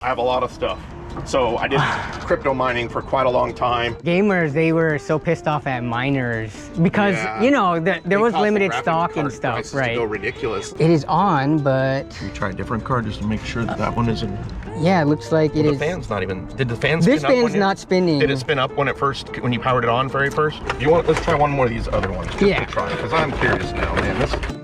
I have a lot of stuff. So I did crypto mining for quite a long time. Gamers, they were so pissed off at miners because, you know, there was limited stock and stuff, right? Go ridiculous. It is on, but... Should we try a different card just to make sure that that one isn't... Yeah, it looks like it is... The fan's not even... Did the fan spin up? This fan's not spinning. Did it spin up when you powered it on very first? You want? Let's try one more of these other ones. Just to try, because I'm curious now, man.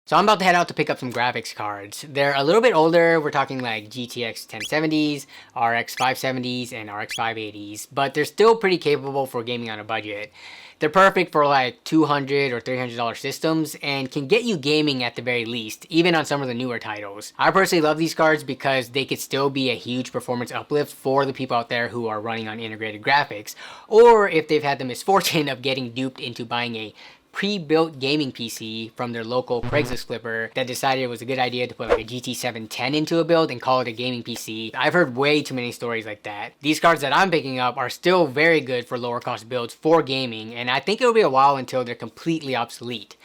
So I'm about to head out to pick up some graphics cards. They're a little bit older. We're talking like GTX 1070s, RX 570s, and RX 580s, but they're still pretty capable for gaming on a budget. They're perfect for like $200 or $300 systems and can get you gaming at the very least, even on some of the newer titles. I personally love these cards because they could still be a huge performance uplift for the people out there who are running on integrated graphics, or if they've had the misfortune of getting duped into buying a pre-built gaming PC from their local Craigslist flipper that decided it was a good idea to put like a GT 710 into a build and call it a gaming PC. I've heard way too many stories like that. These cards that I'm picking up are still very good for lower cost builds for gaming, and I think it'll be a while until they're completely obsolete.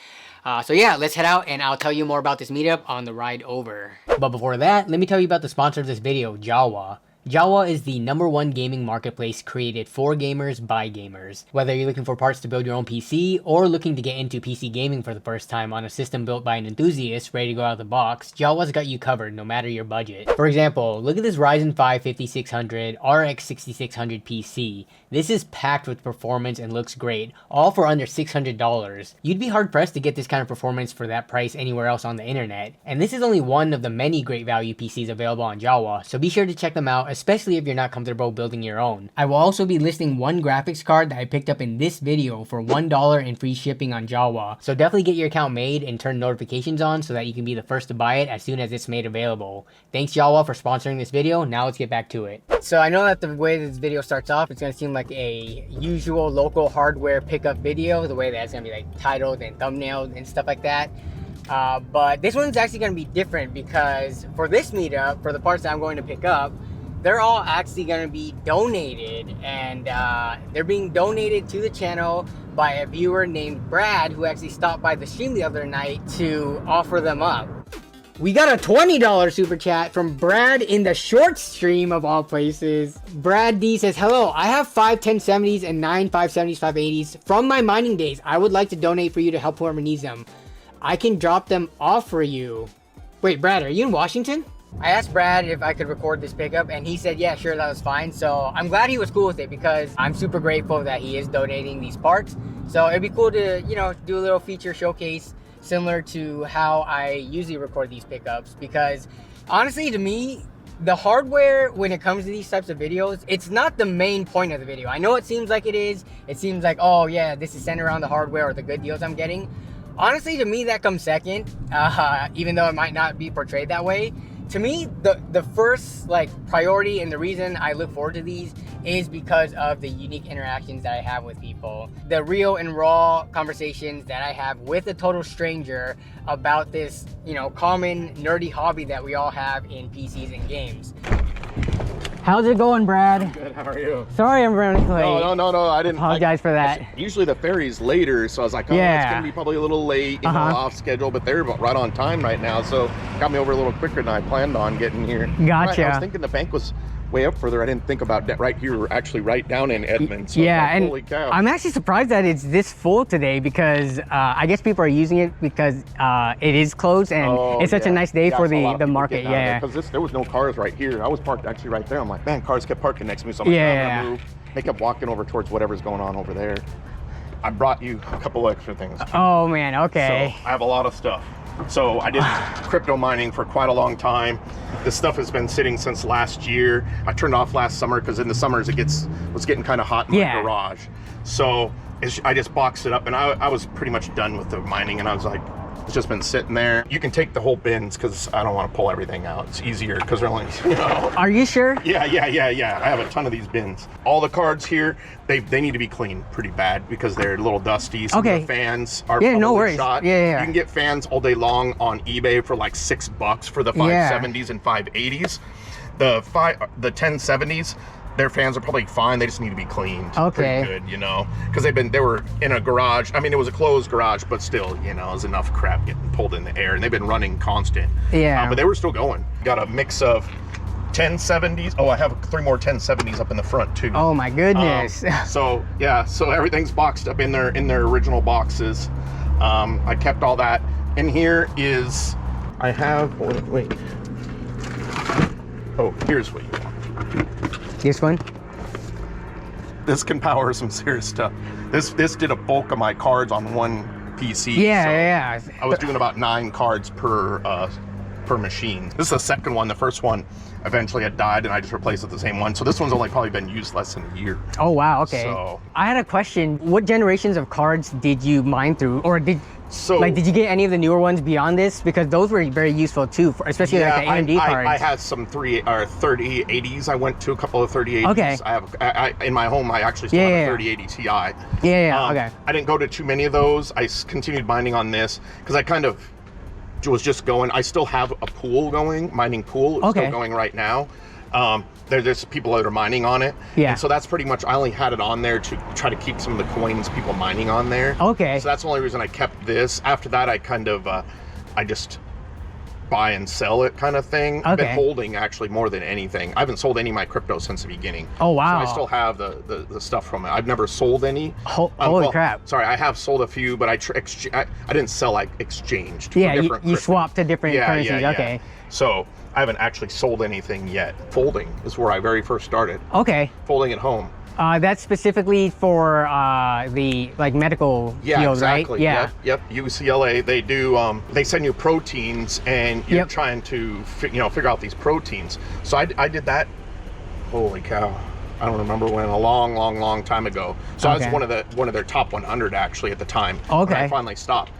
So yeah, let's head out and I'll tell you more about this meetup on the ride over. But before that, let me tell you about the sponsor of this video, Jawa. Jawa is the #1 gaming marketplace created for gamers by gamers. Whether you're looking for parts to build your own PC or looking to get into PC gaming for the first time on a system built by an enthusiast ready to go out of the box, Jawa's got you covered no matter your budget. For example, look at this Ryzen 5 5600 RX 6600 PC. This is packed with performance and looks great, all for under $600. You'd be hard pressed to get this kind of performance for that price anywhere else on the internet. And this is only one of the many great value PCs available on Jawa, so be sure to check them out, especially if you're not comfortable building your own. I will also be listing one graphics card that I picked up in this video for $1 and free shipping on Jawa. So definitely get your account made and turn notifications on so that you can be the first to buy it as soon as it's made available. Thanks Jawa for sponsoring this video. Now let's get back to it. So I know that the way this video starts off, it's going to seem like a usual local hardware pickup video, the way that it's going to be like titled and thumbnailed and stuff like that. But this one's actually going to be different because for this meetup, for the parts that I'm going to pick up, they're all actually going to be donated, and they're being donated to the channel by a viewer named Brad, who actually stopped by the stream the other night to offer them up. We got a $20 super chat from Brad in the short stream of all places. Brad D says, hello, I have 5 1070s and 9 570s 580s from my mining days. I would like to donate for you to help whoever needs them. I can drop them off for you. Wait, Brad, are you in Washington? I asked Brad if I could record this pickup and he said, yeah, sure, that was fine. So I'm glad he was cool with it because I'm super grateful that he is donating these parts. So it'd be cool to, you know, do a little feature showcase similar to how I usually record these pickups, because honestly, to me, the hardware, when it comes to these types of videos, it's not the main point of the video. I know it seems like it is. It seems like, oh yeah, this is centered around the hardware or the good deals I'm getting. Honestly, to me, that comes second, even though it might not be portrayed that way. To me, the first priority and the reason I look forward to these is because of the unique interactions that I have with people. The real and raw conversations that I have with a total stranger about this, you know, common nerdy hobby that we all have in PCs and games. How's it going, Brad? Good, how are you? Sorry I'm running late. No, I didn't. Apologize for that. Usually the ferry's later, so I was like, oh, it's gonna be probably a little late, you know, off schedule, but they're right on time right now, so got me over a little quicker than I planned on getting here. Gotcha. I was thinking the bank was way up further. I didn't think about that right here. We're actually right down in Edmond. So yeah, like, and holy cow. I'm actually surprised that it's this full today because I guess people are using it because it is closed and it's such a nice day for the market. Yeah, because there was no cars right here. I was parked actually right there. I'm like, man, cars kept parking next to me, so I'm like, I'm gonna move. They kept walking over towards whatever's going on over there. I brought you a couple extra things. Oh man, okay. So I have a lot of stuff. So I did crypto mining for quite a long time. This stuff has been sitting since last year. I turned off last summer because in the summers it was getting kind of hot in my garage. So I just boxed it up, and I was pretty much done with the mining, and I was like, it's just been sitting there. You can take the whole bins because I don't want to pull everything out. It's easier because they're only, you know. Are you sure? Yeah. I have a ton of these bins. All the cards here, they need to be cleaned pretty bad because they're a little dusty. Some of the fans are probably shot. Yeah. You can get fans all day long on eBay for like $6 for the 570s and 580s. The 1070s, their fans are probably fine. They just need to be cleaned. Okay. Pretty good, you know, because they were in a garage. I mean, it was a closed garage, but still, you know, it was enough crap getting pulled in the air, and they've been running constant. Yeah. But they were still going. Got a mix of 1070s. Oh, I have 3 more 1070s up in the front too. Oh my goodness. So yeah, so everything's boxed up in their original boxes. I kept all that. And here is, I have, wait. Oh, here's what you want. This one? This can power some serious stuff. This did a bulk of my cards on one PC. Yeah, so I was doing about 9 cards per machine. This is the second one. The first one eventually had died, and I just replaced it with the same one. So this one's only probably been used less than a year. Oh wow, okay. So, I had a question. What generations of cards did you mine through, or did you get any of the newer ones beyond this? Because those were very useful too, especially like the AMD cards. I had some 3080s. I went to a couple of 3080s. Okay. I in my home, I actually still have a 3080 Ti. Okay. I didn't go to too many of those. I continued mining on this because I kind of was just going. I still have a pool going, mining pool. It's still going right now. There's people that are mining on it. Yeah. And so that's pretty much, I only had it on there to try to keep some of the coins people mining on there. Okay. So that's the only reason I kept this. After that, I kind of, I just buy and sell it kind of thing. Okay. I've been holding actually more than anything. I haven't sold any of my crypto since the beginning. Oh, wow. So I still have the stuff from it. I've never sold any. Holy crap. Sorry, I have sold a few, but I didn't sell, like exchanged. Yeah, you swapped to different currencies. Okay. So I haven't actually sold anything yet. Folding is where I very first started. Okay. Folding at home. That's specifically for the medical field, exactly. right? Yeah. Yep. UCLA, they do. They send you proteins, and you're trying to figure out these proteins. So I did that. Holy cow! I don't remember when. A long time ago. So I was one of their top 100 actually at the time. Okay. When I finally stopped.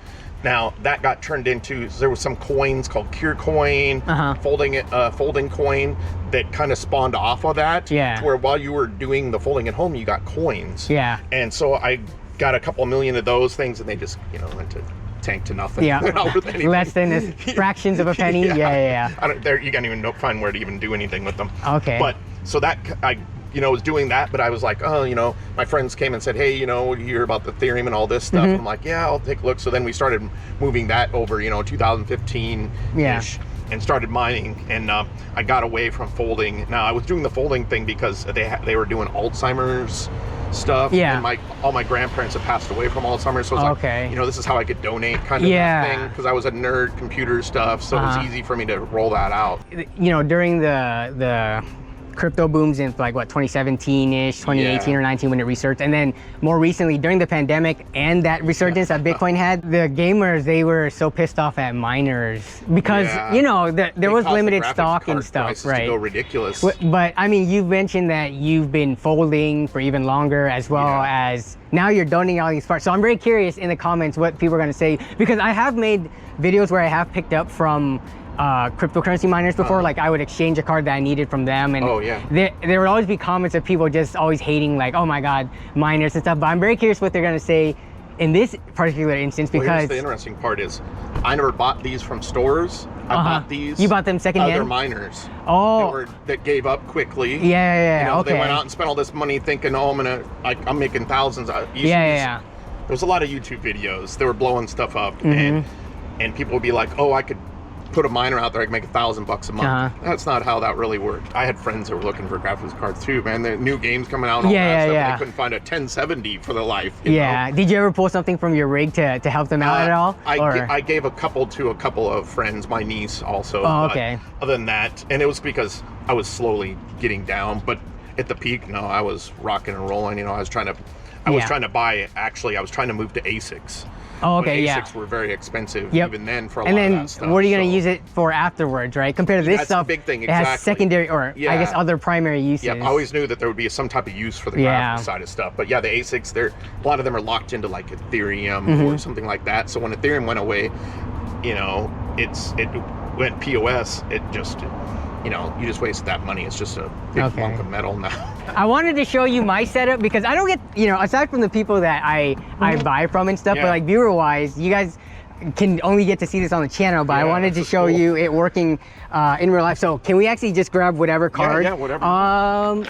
Now that got turned into, there was some coins called Cure Coin, folding coin that kind of spawned off of that. Yeah. To where while you were doing the folding at home, you got coins. Yeah. And so I got a couple million of those things, and they just went to tank to nothing. Yeah. They're not worth anything. Less than fractions of a penny. Yeah. You can't even find where to even do anything with them. Okay. But so that I was doing that, but I was like, my friends came and said, hey, you hear about the Ethereum and all this stuff. I'm like, yeah, I'll take a look. So then we started moving that over, 2015-ish, and started mining. And I got away from folding. Now I was doing the folding thing because they were doing Alzheimer's stuff. Yeah. And all my grandparents had passed away from Alzheimer's. So it's like, this is how I could donate kind of thing. Because I was a nerd, computer stuff. So it was easy for me to roll that out. During the crypto booms in 2017-ish, 2018 or 19 when it resurged, and then more recently during the pandemic and that resurgence that Bitcoin had, the gamers, they were so pissed off at miners because there was limited stock and stuff, right? To go ridiculous. But I mean, you've mentioned that you've been folding for even longer, as well as now you're donating all these parts. So I'm very curious in the comments what people are going to say, because I have made videos where I have picked up from cryptocurrency miners before. Like I would exchange a card that I needed from them, and there would always be comments of people just always hating, like, oh my god, miners and stuff. But I'm very curious what they're going to say in this particular instance, because here's the interesting part is I never bought these from stores. I bought these. You bought them secondhand? Other miners. Oh. That gave up quickly. Yeah. They went out and spent all this money thinking, oh, I'm making thousands. There's a lot of YouTube videos. They were blowing stuff up, and people would be like, oh, I could put a miner out there, I can make $1,000 a month. That's not how that really worked. I had friends that were looking for graphics cards too, man. The new games coming out and all that stuff, and they couldn't find a 1070 for their life. You know? Did you ever pull something from your rig to help them out at all? I gave a couple to a couple of friends, my niece also. Oh, okay. Other than that, and it was because I was slowly getting down, but at the peak, no, I was rocking and rolling. I was trying to buy, actually, I was trying to move to ASICs. Oh, okay, but ASICs were very expensive even then for a lot of that stuff. And then what are you going to use it for afterwards, right? Compared to this stuff, that's the big thing, it has secondary, or I guess other primary uses. Yeah, I always knew that there would be some type of use for the graphics side of stuff. But yeah, the ASICs, a lot of them are locked into like Ethereum or something like that. So when Ethereum went away, it went POS, it just... you just wasted that money. It's just a big lump of metal now. I wanted to show you my setup because I don't get, aside from the people that I buy from and stuff, but like viewer-wise, you guys, can only get to see this on the channel, but I wanted to show you it working in real life. So can we actually just grab whatever card? Yeah, whatever.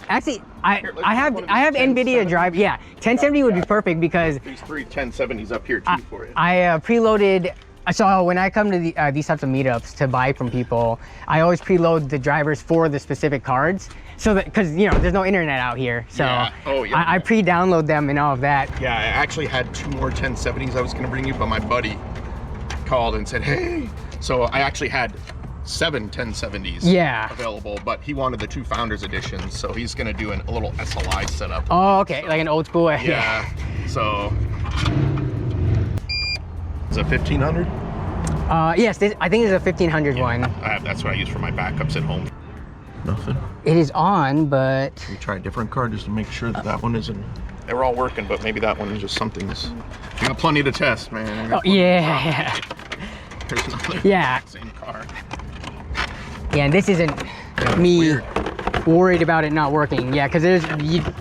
Actually, I have NVIDIA drive. Yeah, 1070 would be perfect because these three 1070s up here too for it. I preloaded. So when I come to these types of meetups to buy from people, I always preload the drivers for the specific cards. So that, because you know, there's no internet out here, so I pre-download them and all of that. Yeah, I actually had 2 more 1070s I was going to bring you, but my buddy called and said, hey. So I actually had 7 1070s available, but he wanted the 2 Founders editions, so he's going to do a little SLI setup. Oh, okay, like an old school. Yeah. So is it 1500? Yes, I think it's a 1500 one. That's what I use for my backups at home. Nothing. It is on, but we try a different card just to make sure that that one isn't. They were all working, but maybe that one is just something's. You got plenty to test, man. Oh yeah. There's another same card. Yeah, and this isn't me worried about it not working. Yeah, because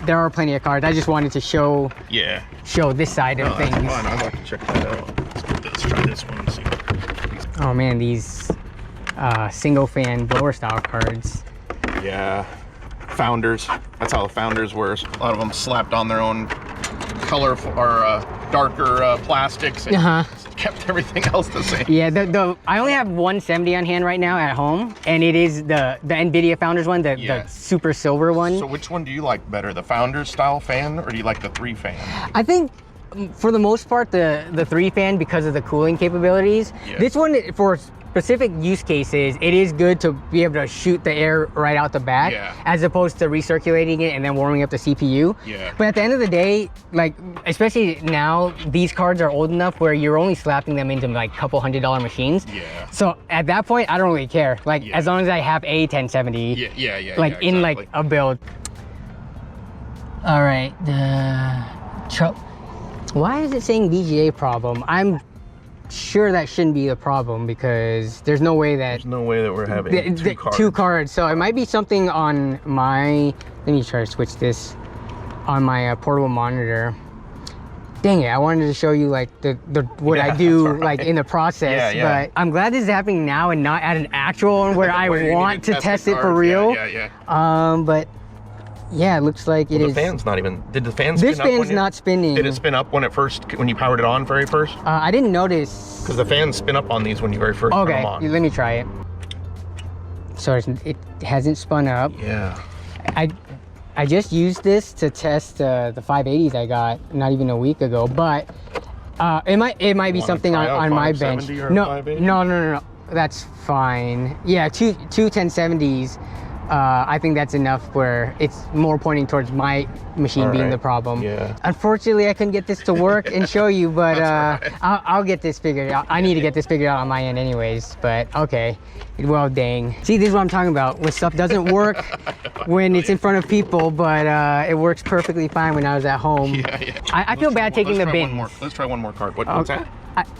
there are plenty of cards. I just wanted to show this side of things. That's fine. I'd like to check that out. Let's try this one and see. Oh man, these single fan blower style cards. Yeah, Founders. That's how the Founders were. A lot of them slapped on their own colorful or darker plastics and kept everything else the same. Yeah, I only have 170 on hand right now at home, and it is the NVIDIA Founders one, the super silver one. So which one do you like better, the Founders style fan, or do you like the 3 fan? I think for the most part the 3 fan because of the cooling capabilities. This one, for specific use cases, it is good to be able to shoot the air right out the back as opposed to recirculating it and then warming up the CPU. But at the end of the day, like especially now, these cards are old enough where you're only slapping them into like couple $100 machines. So at that point, I don't really care. Like as long as I have a 1070 in like a build. All right, why is it saying VGA problem? I'm sure that shouldn't be a problem because there's no way that we're having 2 cards. So it might be something on my, let me try to switch this on my portable monitor. Dang it, I wanted to show you like what I do like in the process, but I'm glad this is happening now and not at an actual one where I want to test it for real. But yeah, it looks like it is. The fan's not even. Did the fan spin up? This fan's not spinning. Did it spin up when you powered it on very first? I didn't notice. Because the fans spin up on these when you very first turn them on. Okay, let me try it. So it hasn't spun up. Yeah. I just used this to test the 580s I got not even a week ago, but it might be something on my bench. No. That's fine. Yeah, two 1070s. I think that's enough where it's more pointing towards my machine being the problem. Unfortunately, I couldn't get this to work and show you, but I'll get this figured out. I need to get this figured out on my end anyways, but okay. Well, dang. See, this is what I'm talking about. When stuff doesn't work when it's in front of people, but it works perfectly fine when I was at home. I feel bad taking the bins. Let's try one more card. What's that?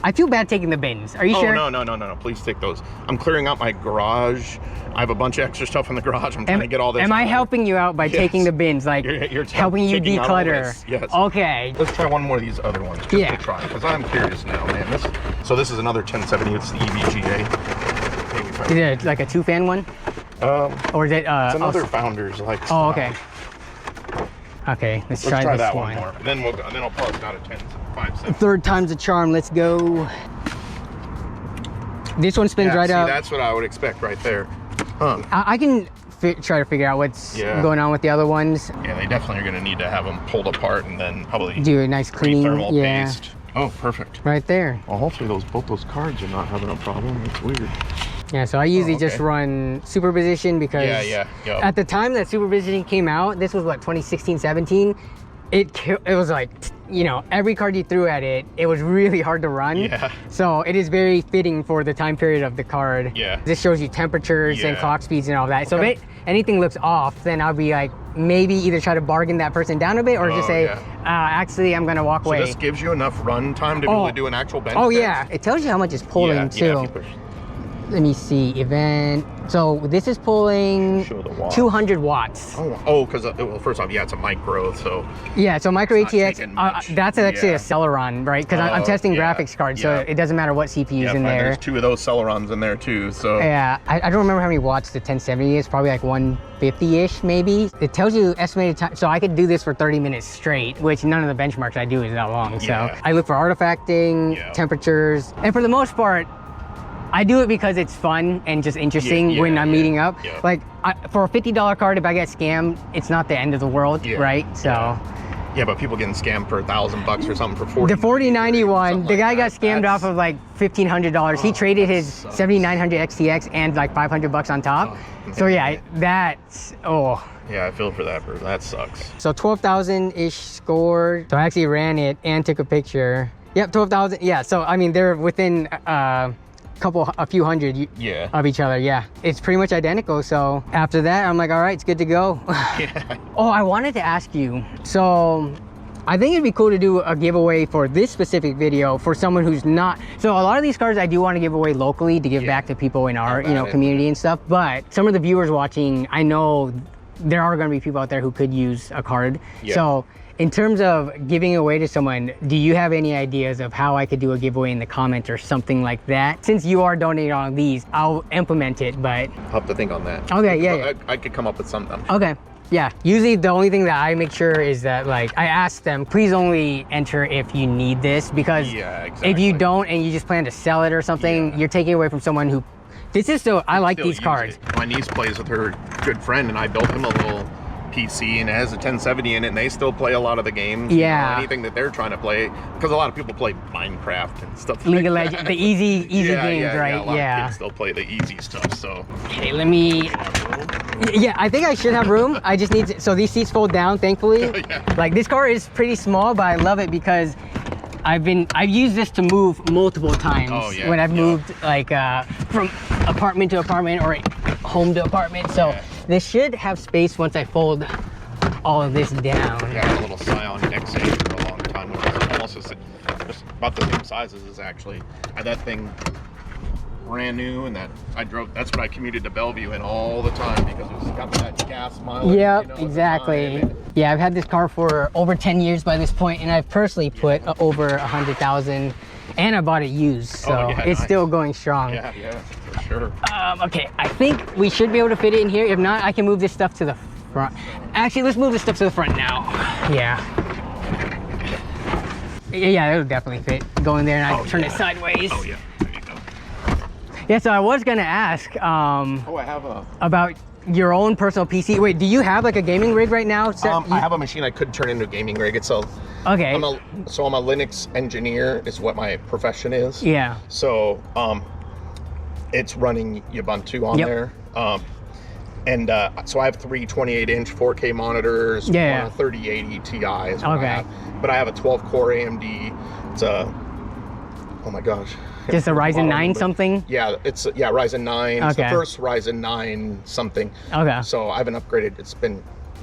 I feel bad taking the bins. Are you sure? No. Please take those. I'm clearing out my garage. I have a bunch of extra stuff in the garage. I'm trying to get all this. Am I helping you out by taking the bins? Like you're helping you declutter? Yes. Okay. Let's try one more of these other ones just to try, because I'm curious now, man. So this is another 1070. It's the EVGA. Is it like a 2-fan one? Or is it? It's another Founders like. Oh, okay. Okay, let's try this that one more. Then I'll pause it out of 5 Third time's a charm. Let's go. This one spins right up. That's what I would expect right there. Huh. I can try to figure out what's going on with the other ones. Yeah, they definitely are going to need to have them pulled apart and then probably do a nice cleaning. Thermal paste. Oh, perfect. Right there. Well, hopefully both those cards are not having a problem. It's weird. Yeah, so I usually just run superposition because at the time that superposition came out, this was what, 2016, 17, it was like, you know, every card you threw at it, it was really hard to run. So it is very fitting for the time period of the card. This shows you temperatures and clock speeds and all that. So if anything looks off, then I'll be like, maybe either try to bargain that person down a bit or just say, actually, I'm gonna walk away. So this gives you enough run time to be able to do an actual bench test? Yeah, it tells you how much it's pulling too. Let me see, event. So this is pulling Show the watts. 200 watts. Oh, because well, first off, yeah, it's a micro, so yeah. So micro it's not ATX. taking much. That's actually Yeah. a Celeron, right? Because I'm testing yeah, graphics cards, yeah. so it doesn't matter what CPU's in there. There's 2 of those Celerons in there too. So Yeah, I don't remember how many watts the 1070 is. Probably like 150-ish, maybe. It tells you estimated time, so I could do this for 30 minutes straight, which none of the benchmarks I do is that long. So Yeah. I look for artifacting, Yeah. temperatures, and for the most part, I do it because it's fun and just interesting when I'm meeting up. Yeah. Like for a $50 card, if I get scammed, it's not the end of the world, Yeah. right? So yeah, but people getting scammed for $1,000 or something for 40. the 4091, the guy got scammed That's- off of like $1,500. He traded his sucks. 7900 XTX and like $500 on top. So yeah, that's Yeah, I feel for that person. That sucks. So 12,000-ish scored. So I actually ran it and took a picture. Yep, 12,000. Yeah, so I mean, they're within a few hundred Yeah. of each other. Yeah, it's pretty much identical. So after that, I'm like, all right, it's good to go. Yeah. Oh, I wanted to ask you. So I think it'd be cool to do a giveaway for this specific video for someone who's not. So a lot of these cards I do want to give away locally to give back to people in our community and stuff. But some of the viewers watching, I know there are going to be people out there who could use a card. Yeah. So in terms of giving away to someone, do you have any ideas of how I could do a giveaway in the comments or something like that? Since you are donating on these, I'll implement it, but... I'll have to think on that. Okay, yeah. I could come up with something. Okay. Yeah, usually the only thing that I make sure is that, like, I ask them, please only enter if you need this, because if you don't and you just plan to sell it or something, you're taking away from someone who... This is still, I like these cards. My niece plays with her good friend, and I built him a little PC, and it has a 1070 in it, and they still play a lot of the games. Yeah. Anything that they're trying to play, because a lot of people play Minecraft and stuff League of like Legends, that. the easy games, right? A lot of kids still play the easy stuff, so. Okay, let me... Yeah, I think I should have room. I just need to, so these seats fold down, thankfully. Like, this car is pretty small, but I love it because I've used this to move multiple times when I've moved, like, from apartment to apartment or home to apartment. So this should have space once I fold all of this down. I got a little Scion XA for a long time. It was almost just about the same size as this, actually. I had that thing brand new, and that's what I commuted to Bellevue in all the time, because it was got that gas mileage. Yep, exactly. Yeah, I've had this car for over 10 years by this point, and I've personally put over 100,000, and I bought it used, so it's still going strong. Yeah, for sure. Okay, I think we should be able to fit it in here. If not, I can move this stuff to the front. Actually, let's move this stuff to the front now. Yeah, it'll definitely fit. Go in there and I turn it sideways. Oh yeah, there you go. Yeah, so I was gonna ask I have about your own personal PC. Wait, do you have like a gaming rig right now? I have a machine I could turn into a gaming rig. It's a okay. I'm a Linux engineer is what my profession is. Yeah. So it's running Ubuntu on there. So I have 3 28-inch 4K monitors, one a 3080 Ti is what I have. But I have a 12-core AMD. It's a, oh my gosh. Just a Ryzen 9 something? Yeah, it's Ryzen 9. It's the Okay. first Ryzen 9 something. Okay. So I haven't upgraded.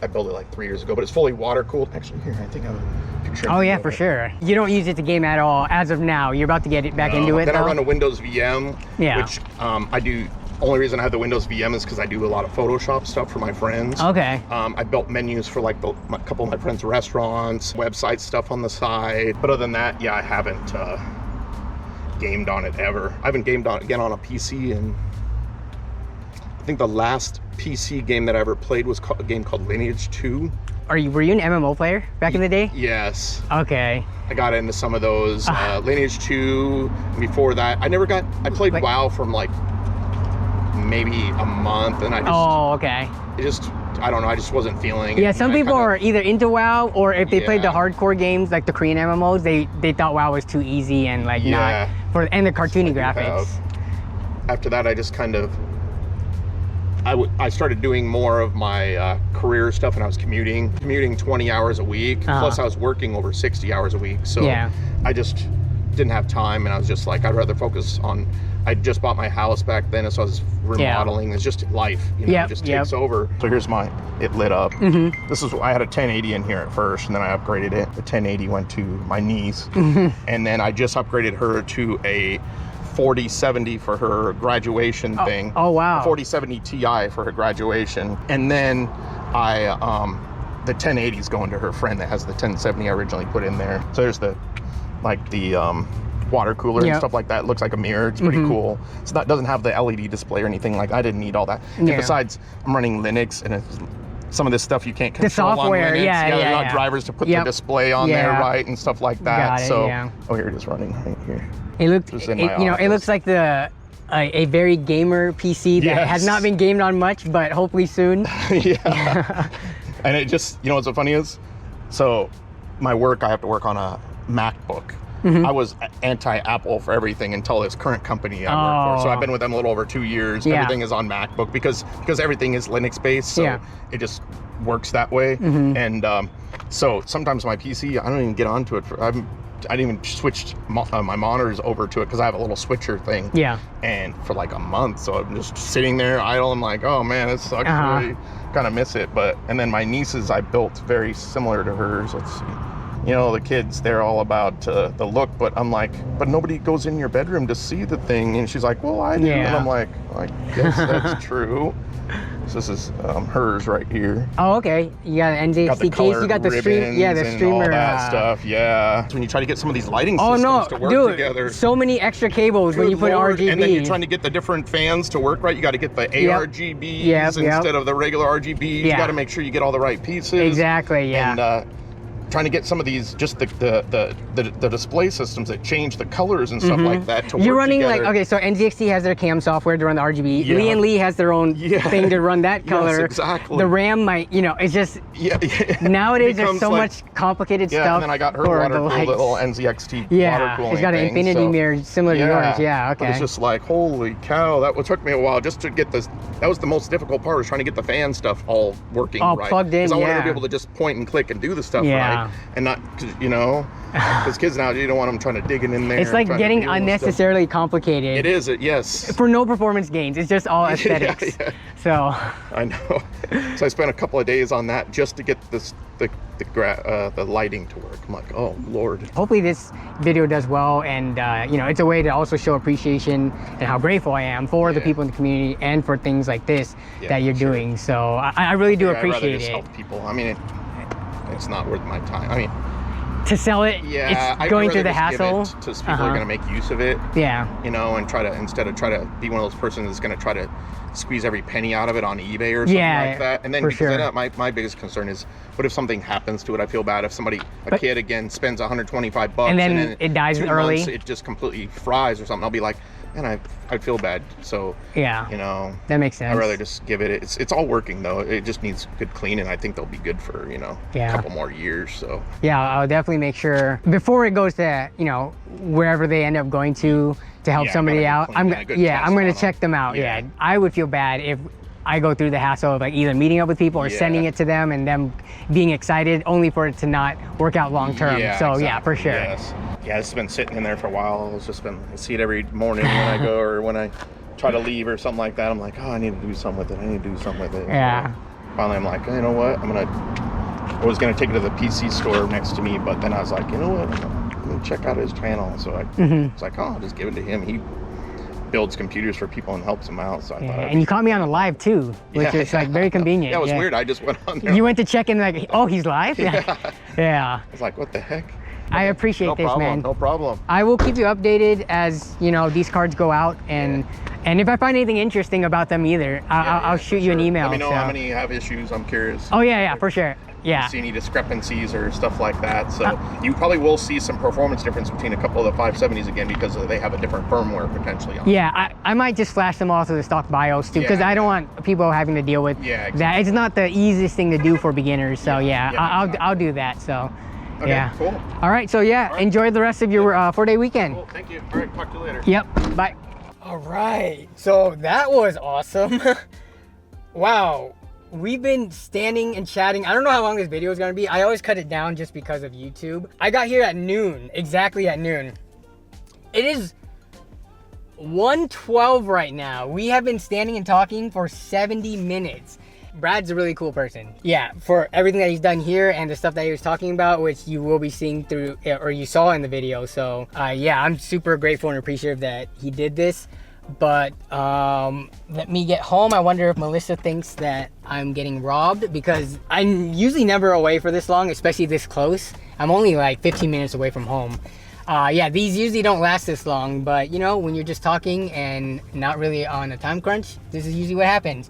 I built it like 3 years ago, but it's fully water cooled. Actually, here, I think I have a picture. Oh yeah, for sure. You don't use it to game at all as of now. You're about to get it back into it, Then though? I run a Windows VM, which I do. Only reason I have the Windows VM is because I do a lot of Photoshop stuff for my friends. Okay. I built menus for like a couple of my friends' restaurants, website stuff on the side. But other than that, I haven't gamed on it ever. I haven't gamed on again on a PC, and I think the last PC game that I ever played was a game called Lineage 2. Were you an MMO player back in the day? Yes. Okay. I got into some of those. Lineage 2, before that. I played WoW from like maybe a month, and I don't know, I just wasn't feeling it. Yeah, some people are either into WoW, or if they played the hardcore games like the Korean MMOs, they thought WoW was too easy and like not for, and the cartoony graphics. After that, I just kind of I started doing more of my career stuff, and I was commuting 20 hours a week, plus I was working over 60 hours a week, so I just didn't have time, and I was just like, I'd rather focus on, I just bought my house back then, so I was remodeling. It's just life, it just takes over. So here's it lit up. This is, I had a 1080 in here at first, and then I upgraded it. The 1080 went to my niece, and then I just upgraded her to a 4070 for her graduation thing. Oh wow. 4070 Ti for her graduation. And then the 1080 is going to her friend that has the 1070 I originally put in there. So there's the water cooler and stuff like that. It looks like a mirror. It's pretty cool. It's not, doesn't have the LED display or anything. Like, I didn't need all that. And besides, I'm running Linux, and some of this stuff you can't control the software, on Linux. They're not yeah. drivers to put the display on there, right, and stuff like that. Got it, so, yeah. oh, here it is running right here. It looks, it looks like a very gamer PC that has not been gamed on much, but hopefully soon. Yeah. And it just, you know what's so funny is, so my work, I have to work on a MacBook. I was anti-Apple for everything until this current company I work for. So I've been with them a little over 2 years. Everything is on MacBook because everything is Linux based. So it just works that way. And so sometimes my PC, I don't even get onto it. I didn't even switch my monitors over to it because I have a little switcher thing. Yeah. And for like a month, so I'm just sitting there idle. I'm like, oh man, this sucks. Really kind of miss it. And then my nieces, I built very similar to hers. Let's see. You know, the kids, they're all about the look, but I'm like, but nobody goes in your bedroom to see the thing. And she's like, well, I do. And I'm like, I guess that's true. So this is hers right here. Oh, okay. You got an NZXT case. You got the stream, the streamer. All that stuff, So when you try to get some of these lighting systems to work together. So many extra cables when you put RGB. And then you're trying to get the different fans to work right. You got to get the ARGBs instead of the regular RGBs. You got to make sure you get all the right pieces. Exactly, And trying to get some of these, just the display systems that change the colors and stuff like that to work You're running together. like, okay, so NZXT has their CAM software to run the RGB. Lee and Lee has their own thing to run that color. Yes, exactly. The RAM might, it's just, nowadays there's so much complicated stuff. And then I got her water cool little NZXT water cooling she's got an infinity mirror similar to yours. Okay. But it's just like, holy cow, that took me a while just to get this. That was the most difficult part, was trying to get the fan stuff all working right. Plugged in, because I wanted to be able to just point and click and do the stuff right. And not, because kids now, you don't want them trying to dig it in there. It's like getting unnecessarily complicated. It is, yes. For no performance gains. It's just all aesthetics. So. I know. So I spent a couple of days on that just to get the lighting to work. I'm like, oh Lord. Hopefully this video does well, and it's a way to also show appreciation and how grateful I am for the people in the community and for things like this that you're doing. So I really do appreciate I'd rather just help people. I mean, it's not worth my time. I mean, to sell it, it's going through the hassle. To people who are going to make use of it. And try to, instead of try to be one of those persons that's going to try to squeeze every penny out of it on eBay or something like that. And then my biggest concern is, what if something happens to it? I feel bad if a kid again spends $125 and then it dies early. It just completely fries or something. I'll be like, man, I feel bad. So that makes sense. I'd rather just give it. It's all working though. It just needs good cleaning. I think they'll be good for a couple more years. So I'll definitely make sure before it goes to wherever they end up going to help somebody out. I'm going to check them out. I would feel bad if I go through the hassle of like either meeting up with people or sending it to them and them being excited only for it to not work out long term. For sure. Yeah, it's been sitting in there for a while. I see it every morning when I go or when I try to leave or something like that. I'm like, oh, I need to do something with it. So finally, I'm like, you know what? I was gonna take it to the PC store next to me, but then I was like, you know what? I'm gonna check out his channel. So I was like, oh, I'll just give it to him. He builds computers for people and helps them out. So I thought, and you caught me on a live too, which is like very convenient. It was weird. I just went on there. You went to check in like, oh, he's live. I was like, what the heck? I appreciate this, man. No problem. I will keep you updated as these cards go out, and if I find anything interesting about them either, I'll shoot you an email. Let me know how many have issues. I'm curious. Oh for sure. See any discrepancies or stuff like that. So you probably will see some performance difference between a couple of the 570s again because they have a different firmware potentially on. I might just flash them all to the stock BIOS too, because I don't want people having to deal with that. It's not the easiest thing to do for beginners. So I'll do that. So. Okay, cool. All right, so enjoy the rest of your 4-day weekend. Cool, thank you. All right, talk to you later. Yep, bye. All right, so that was awesome. Wow, we've been standing and chatting. I don't know how long this video is gonna be. I always cut it down just because of YouTube. I got here at noon, exactly at noon. It is 1:12 right now. We have been standing and talking for 70 minutes. Brad's a really cool person. Yeah, for everything that he's done here and the stuff that he was talking about, which you will be seeing through, or you saw in the video. So yeah, I'm super grateful and appreciative that he did this. But let me get home. I wonder if Melissa thinks that I'm getting robbed, because I'm usually never away for this long, especially this close. I'm only like 15 minutes away from home. Yeah, these usually don't last this long, but you know, when you're just talking and not really on a time crunch, this is usually what happens.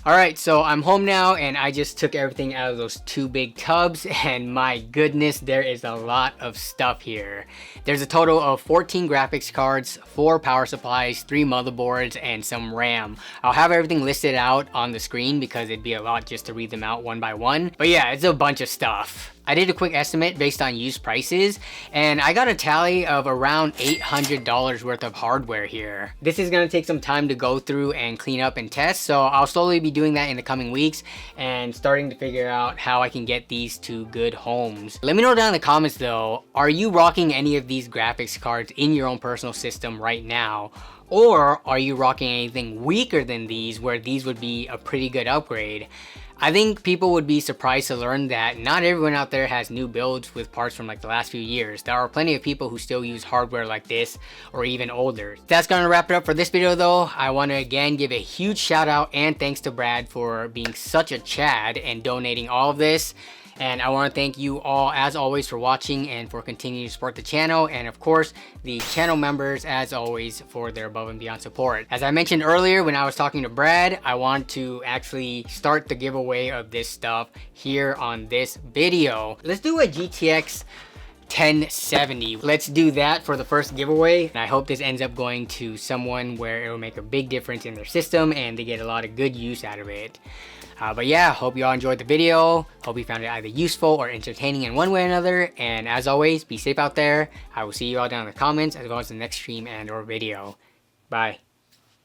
All right, so I'm home now, and I just took everything out of those 2 big tubs, and my goodness, there is a lot of stuff here. There's a total of 14 graphics cards, 4 power supplies, 3 motherboards, and some RAM. I'll have everything listed out on the screen because it'd be a lot just to read them out one by one. But yeah, it's a bunch of stuff. I did a quick estimate based on used prices, and I got a tally of around $800 worth of hardware here. This is gonna take some time to go through and clean up and test, so I'll slowly be doing that in the coming weeks and starting to figure out how I can get these to good homes. Let me know down in the comments though, are you rocking any of these graphics cards in your own personal system right now? Or are you rocking anything weaker than these, where these would be a pretty good upgrade? I think people would be surprised to learn that not everyone out there has new builds with parts from like the last few years. There are plenty of people who still use hardware like this or even older. That's gonna wrap it up for this video though. I want to again give a huge shout out and thanks to Brad for being such a Chad and donating all of this. And I want to thank you all as always for watching and for continuing to support the channel, and of course the channel members as always for their above and beyond support. As I mentioned earlier when I was talking to Brad, I want to actually start the giveaway of this stuff here on this video. Let's do a GTX 1070. Let's do that for the first giveaway, and I hope this ends up going to someone where it will make a big difference in their system and they get a lot of good use out of it. But yeah, hope you all enjoyed the video. Hope you found it either useful or entertaining in one way or another. And as always, be safe out there. I will see you all down in the comments as well as the next stream and or video. Bye.